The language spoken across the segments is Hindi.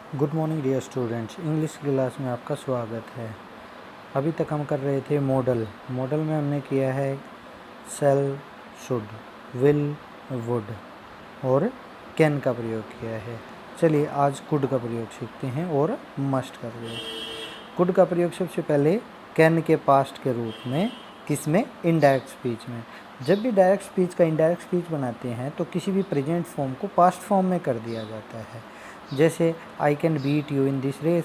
Good morning dear students, English class में आपका स्वागत है। अभी तक हम कर रहे थे मॉडल में हमने किया है शैल, शुड, विल, वुड और कैन का प्रयोग किया है। चलिए आज कुड का प्रयोग सीखते हैं और मस्ट का प्रयोग। कुड का प्रयोग सबसे पहले कैन के पास्ट के रूप में, किसमें? इनडायरेक्ट स्पीच में। जब भी डायरेक्ट स्पीच का इनडायरेक्ट स्पीच बनाते हैं तो किसी भी प्रेजेंट फॉर्म को पास्ट फॉर्म में कर दिया जाता है। जैसे I can beat you in this race,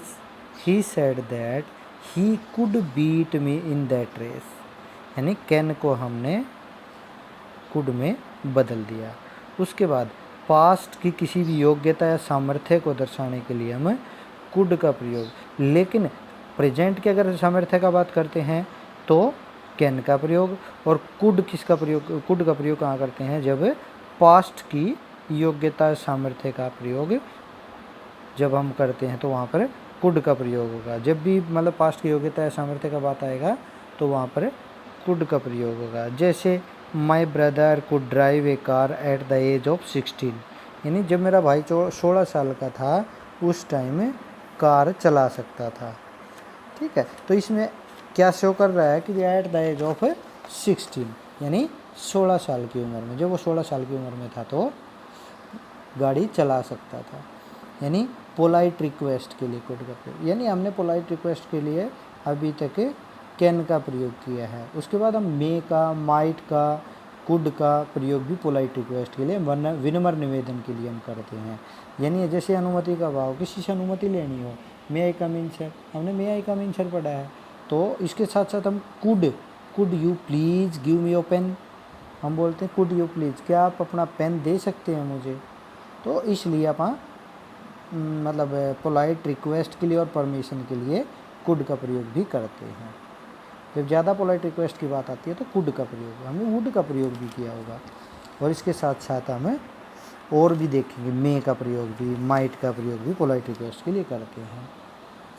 he said that he could beat me in that race, यानी कैन को हमने कुड में बदल दिया। उसके बाद पास्ट की किसी भी योग्यता या सामर्थ्य को दर्शाने के लिए हम कुड का प्रयोग, लेकिन प्रेजेंट के अगर सामर्थ्य का बात करते हैं तो कैन का प्रयोग, और कुड का प्रयोग कहाँ करते हैं? जब पास्ट की योग्यता सामर्थ्य का प्रयोग जब हम करते हैं तो वहाँ पर कुड का प्रयोग होगा। जब भी मतलब पास्ट की योग्यता या सामर्थ्य का बात आएगा तो वहाँ पर कुड का प्रयोग होगा। जैसे my brother could drive a car at the age of 16, यानी जब मेरा भाई 16 साल का था उस टाइम कार चला सकता था। ठीक है, तो इसमें क्या शो कर रहा है कि एट द एज ऑफ 16, यानी 16 साल की उम्र में, जब वो 16 साल की उम्र में था तो गाड़ी चला सकता था। यानी पोलाइट रिक्वेस्ट के लिए कुड का प्रयोग, यानी हमने पोलाइट रिक्वेस्ट के लिए अभी तक कैन का प्रयोग किया है। उसके बाद हम मे का, माइट का, कुड का प्रयोग भी पोलाइट रिक्वेस्ट के लिए, विनम्र निवेदन के लिए हम करते हैं। यानी जैसे अनुमति का भाव, किसी से अनुमति लेनी हो, मे आई कम इन सर, हमने मे आई कम इन सर पढ़ा है। तो इसके साथ साथ हम could you please give me your pen, हम बोलते हैं कुड यू प्लीज़, क्या आप अपना पेन दे सकते हैं मुझे? तो इसलिए आप मतलब पोलाइट रिक्वेस्ट के लिए और परमिशन के लिए कुड का प्रयोग भी करते हैं। जब ज़्यादा पोलाइट रिक्वेस्ट की बात आती है तो कुड का प्रयोग, हमने वुड का प्रयोग भी किया होगा। और इसके साथ साथ हमें और भी देखेंगे, मे का प्रयोग भी, माइट का प्रयोग भी पोलाइट रिक्वेस्ट के लिए करते हैं।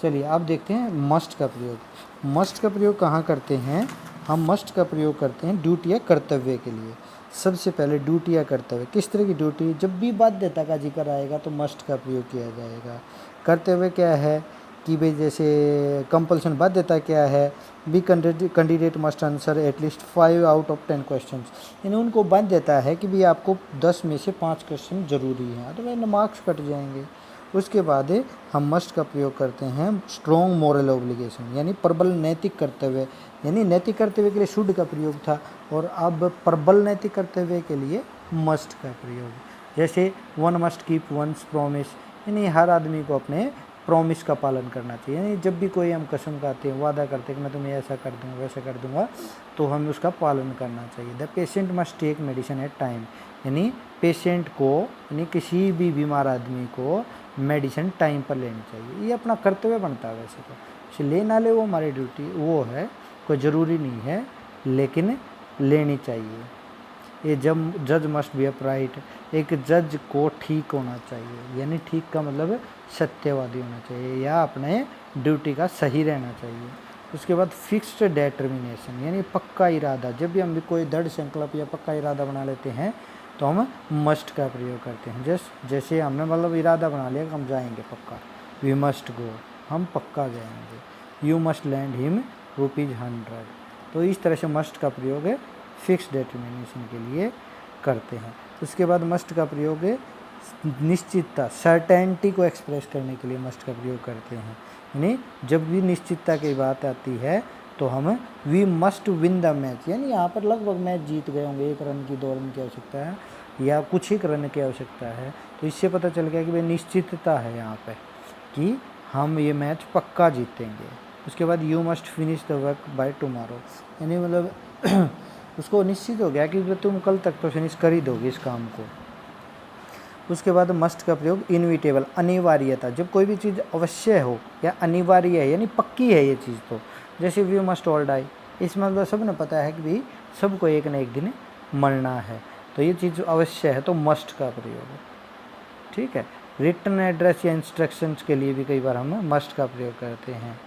चलिए अब देखते हैं मस्ट का प्रयोग। मस्ट का प्रयोग कहाँ करते हैं? हम मस्ट का प्रयोग करते हैं ड्यूटी या कर्तव्य के लिए। सबसे पहले ड्यूटी या कर्तव्य, किस तरह की ड्यूटी? जब भी बाध्यता का जिक्र आएगा तो मस्ट का प्रयोग किया जाएगा। कर्तव्य क्या है कि भाई जैसे कंपल्सन, बाध्यता क्या है? B candidate must answer at least 5 out of 10 question, यानी उनको बाध्यता है कि भाई आपको 10 में से 5 क्वेश्चन जरूरी हैं, तो वह मार्क्स कट जाएंगे। उसके बाद हम मस्ट का प्रयोग करते हैं स्ट्रॉन्ग मॉरल ऑब्लिगेशन, यानी प्रबल नैतिक कर्तव्य, यानी नैतिक कर्तव्य के लिए शुड का प्रयोग था और अब प्रबल नैतिक कर्तव्य के लिए मस्ट का प्रयोग। जैसे one must keep once promise, यानी हर आदमी को अपने प्रॉमिस का पालन करना चाहिए। यानी जब भी कोई हम कसम खाते हैं, वादा करते हैं कि मैं तुम्हें ऐसा कर दूंगा, वैसा कर दूंगा, तो हमें उसका पालन करना चाहिए। The patient must take medicine at time, यानी पेशेंट को, यानी किसी भी बीमार आदमी को मेडिसिन टाइम पर लेनी चाहिए। ये अपना कर्तव्य बनता है। वैसे तो ले ना ले वो हमारी ड्यूटी, वो है, कोई ज़रूरी नहीं है, लेकिन लेनी चाहिए। ये जज मस्ट बी अपराइट, एक जज को ठीक होना चाहिए, यानी ठीक का मतलब सत्यवादी होना चाहिए या अपने ड्यूटी का सही रहना चाहिए। उसके बाद फिक्स्ड डेटर्मिनेशन, यानी पक्का इरादा। जब भी हम भी कोई दृढ़ संकल्प या पक्का इरादा बना लेते हैं तो हम मस्ट का प्रयोग करते हैं। जैसे हमने मतलब इरादा बना लिया कि हम जाएंगे पक्का, वी मस्ट गो, हम पक्का जाएंगे। यू मस्ट लैंड हिम ₹100, तो इस तरह से मस्ट का प्रयोग है फिक्स डिटर्मिनेशन के लिए करते हैं। उसके बाद मस्ट का प्रयोग है निश्चितता, सर्टेनिटी को एक्सप्रेस करने के लिए मस्ट का प्रयोग करते हैं। यानी जब भी निश्चितता की बात आती है तो हम we must win the match, यानी यहाँ पर लगभग मैच जीत गए होंगे, 1 रन की 2 रन की आवश्यकता है या कुछ ही रन की आवश्यकता है, तो इससे पता चल गया कि भाई निश्चितता है यहाँ पे कि हम ये मैच पक्का जीतेंगे। उसके बाद you must finish the work by tomorrow, यानी मतलब उसको निश्चित हो गया कि तुम कल तक तो फिनिश कर ही दोगे इस काम को। उसके बाद मस्ट का प्रयोग इनविटेबल, अनिवार्यता, जब कोई भी चीज़ अवश्य हो या अनिवार्य है, यानी पक्की है ये चीज़, तो जैसे वी मस्ट ऑल डाई, इसमें मतलब सब ने पता है कि भाई सबको एक न एक दिन मरना है, तो ये चीज़ अवश्य है, तो मस्ट का प्रयोग है। ठीक है, रिटर्न एड्रेस या इंस्ट्रक्शंस के लिए भी कई बार हम मस्ट का प्रयोग करते हैं।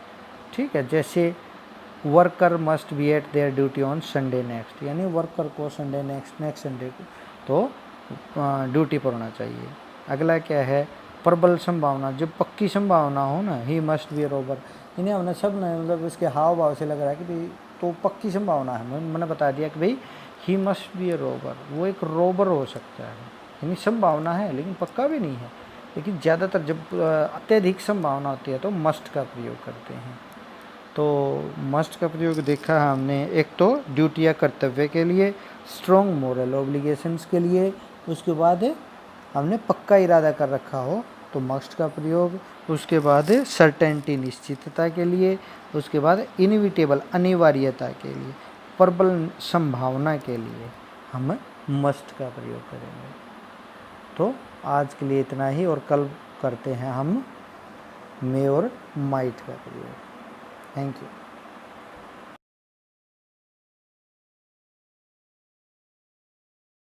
ठीक है, जैसे worker must be eight there duty on Sunday next, यानी वर्कर को संडे नेक्स्ट संडे को तो ड्यूटी पर होना चाहिए। अगला क्या है? प्रबल संभावना, जब पक्की संभावना हो ना, he must be A Rober, इन्हें हमने सब ने मतलब इसके हाव भाव से लग रहा है कि भाई तो पक्की संभावना है। मैंने बता दिया कि भाई he must be A Rober, वो एक रोबर हो सकता है, यानी संभावना है लेकिन पक्का भी नहीं है। लेकिन ज़्यादातर जब अत्यधिक संभावना होती है तो मस्ट का प्रयोग करते हैं। तो मस्ट का प्रयोग देखा हमने, एक तो ड्यूटी या कर्तव्य के लिए, स्ट्रॉन्ग मोरल ऑब्लिगेशंस के लिए, उसके बाद हमने पक्का इरादा कर रखा हो तो मस्ट का प्रयोग, उसके बाद सर्टेनिटी निश्चितता के लिए, उसके बाद इनविटेबल अनिवार्यता के लिए, प्रबल संभावना के लिए हम मस्ट का प्रयोग करेंगे। तो आज के लिए इतना ही, और कल करते हैं हम मे और माइट का प्रयोग। Thank you.